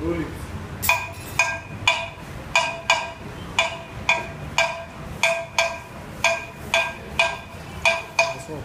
Roll it. That's all.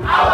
Our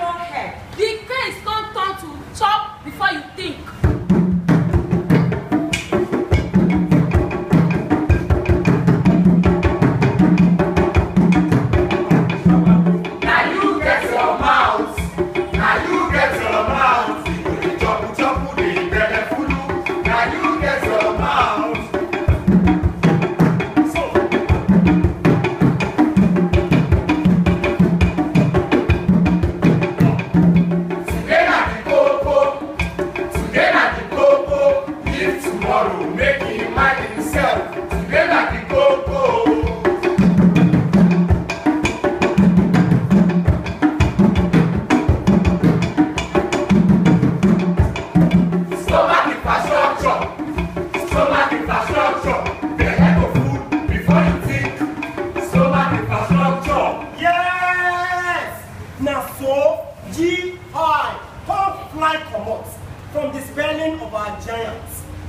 no head. The case can't turn to chop before you think.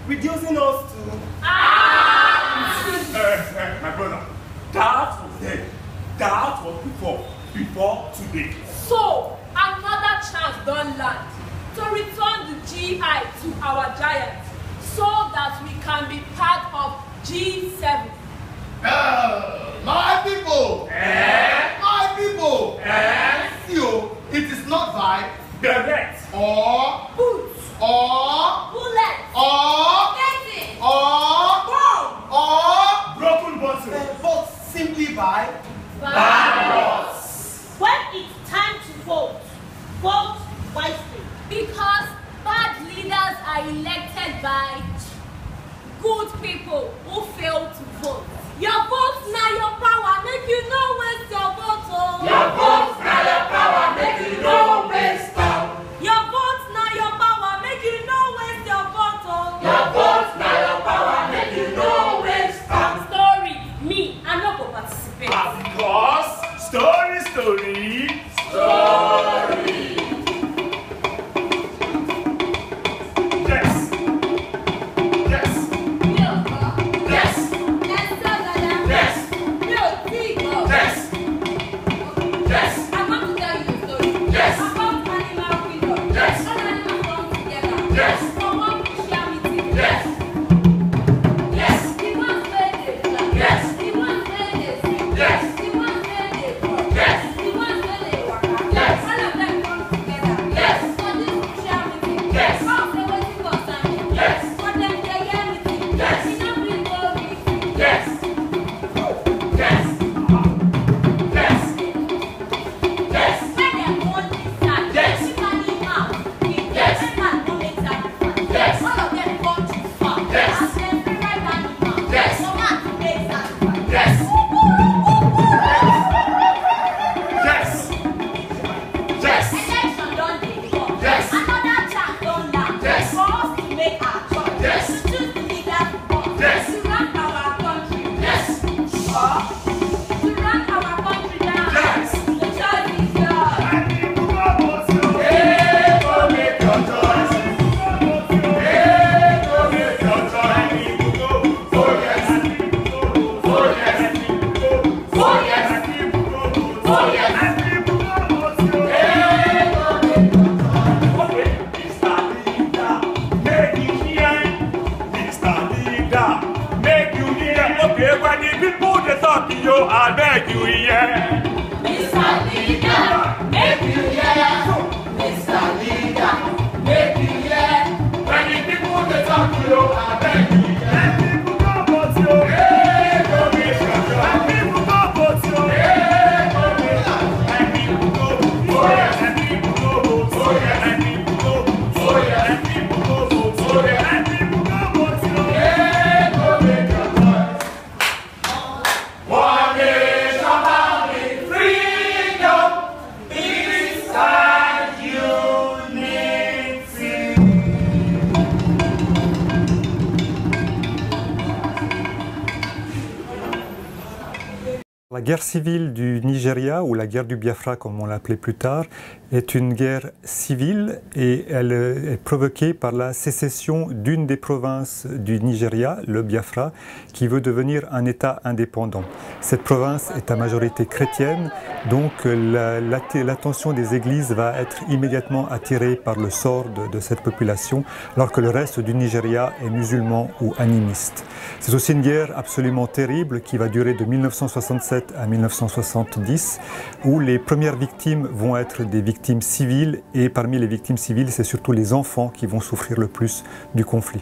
Reducing us to my brother, that was then. That was before today. So another chance don't land to return the GI to our giant so that we can be part of G7. My people! My people! You, it is not by Direct or Boots, or bullets, or getting, or bomb, or broken bottle. but simply by When it's time to vote, vote wisely. because bad leaders are elected by good people who fail to vote. Your vote now your power, make you no waste your vote. Oh. Your vote now your power, make you no waste time. Your vote now your power, make you no waste your vote. Oh. Your vote now your power, make you no waste time. Story, me, I no go participate. Of course, story. Yes. Yes. Yes. Yes. Yes. Yes. I'm going to tell you a story. Yes. About animal kingdom. Yes. All animals come together. Yes. For one Christianity. Yes. Yes. The ones where they fly. Yes. The ones where they sing. Yes. The ones where they walk. Yes. The ones where they walk. Yes. All of them come together. Yes. For this Christianity. Yes. All say wetin concern me. Yes. For them they hear me. Yes. We no bring glory. Yes. Yes. Yes. Yes. When they hold this La guerre civile du Nigeria, ou la guerre du Biafra comme on l'appelait plus tard, est une guerre civile et elle est provoquée par la sécession d'une des provinces du Nigeria, le Biafra, qui veut devenir un État indépendant. Cette province est à majorité chrétienne, donc l'attention des églises va être immédiatement attirée par le sort de cette population, alors que le reste du Nigeria est musulman ou animiste. C'est aussi une guerre absolument terrible qui va durer de 1967 à 1970, où les premières victimes vont être des victimes civiles, et parmi les victimes civiles, c'est surtout les enfants qui vont souffrir le plus du conflit.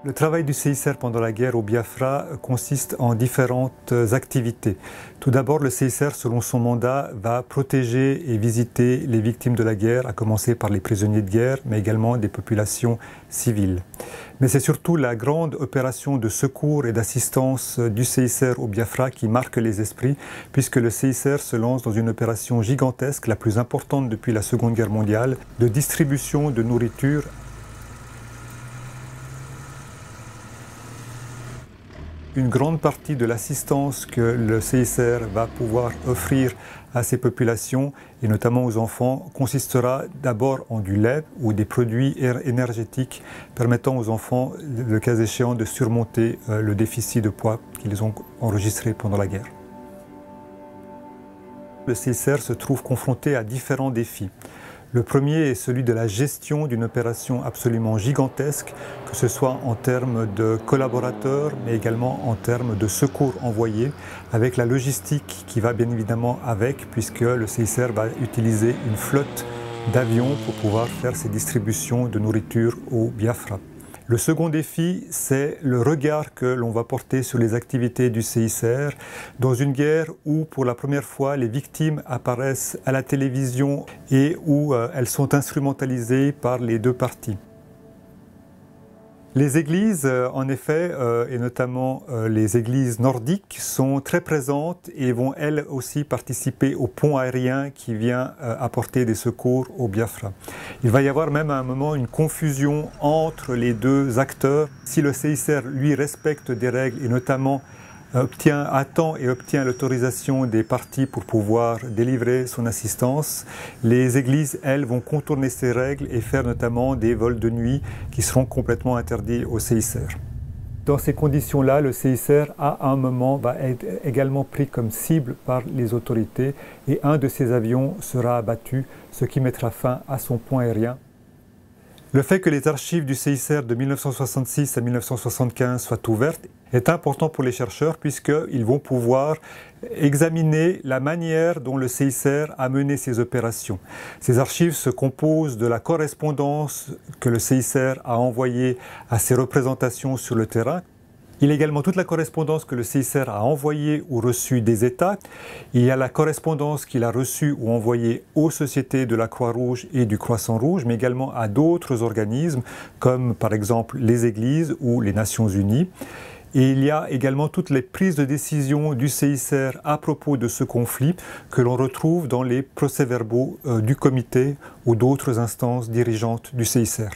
Le travail du CICR pendant la guerre au Biafra consiste en différentes activités. Tout d'abord, le CICR, selon son mandat, va protéger et visiter les victimes de la guerre, à commencer par les prisonniers de guerre, mais également des populations civiles. Mais c'est surtout la grande opération de secours et d'assistance du CICR au Biafra qui marque les esprits, puisque le CICR se lance dans une opération gigantesque, la plus importante depuis la Seconde Guerre mondiale, de distribution de nourriture. Une grande partie de l'assistance que le CICR va pouvoir offrir à ces populations, et notamment aux enfants, consistera d'abord en du lait ou des produits énergétiques permettant aux enfants, le cas échéant, de surmonter le déficit de poids qu'ils ont enregistré pendant la guerre. Le CICR se trouve confronté à différents défis. Le premier est celui de la gestion d'une opération absolument gigantesque, que ce soit en termes de collaborateurs, mais également en termes de secours envoyés, avec la logistique qui va bien évidemment avec, puisque le CICR va utiliser une flotte d'avions pour pouvoir faire ces distributions de nourriture au Biafra. Le second défi, c'est le regard que l'on va porter sur les activités du CICR dans une guerre où, pour la première fois, les victimes apparaissent à la télévision et où elles sont instrumentalisées par les deux parties. Les églises, en effet, et notamment les églises nordiques, sont très présentes et vont elles aussi participer au pont aérien qui vient apporter des secours au Biafra. Il va y avoir même à un moment une confusion entre les deux acteurs. Si le CICR, lui, respecte des règles et notamment attend et obtient l'autorisation des parties pour pouvoir délivrer son assistance, les églises, elles, vont contourner ces règles et faire notamment des vols de nuit qui seront complètement interdits au CICR. Dans ces conditions-là, le CICR, à un moment, va être également pris comme cible par les autorités et un de ses avions sera abattu, ce qui mettra fin à son pont aérien. Le fait que les archives du CICR de 1966 à 1975 soient ouvertes est important pour les chercheurs puisqu'ils vont pouvoir examiner la manière dont le CICR a mené ses opérations. Ces archives se composent de la correspondance que le CICR a envoyée à ses représentations sur le terrain. Il y a également toute la correspondance que le CICR a envoyée ou reçue des États. Il y a la correspondance qu'il a reçue ou envoyée aux sociétés de la Croix-Rouge et du Croissant-Rouge, mais également à d'autres organismes, comme par exemple les Églises ou les Nations Unies. Et il y a également toutes les prises de décision du CICR à propos de ce conflit que l'on retrouve dans les procès-verbaux du comité ou d'autres instances dirigeantes du CICR.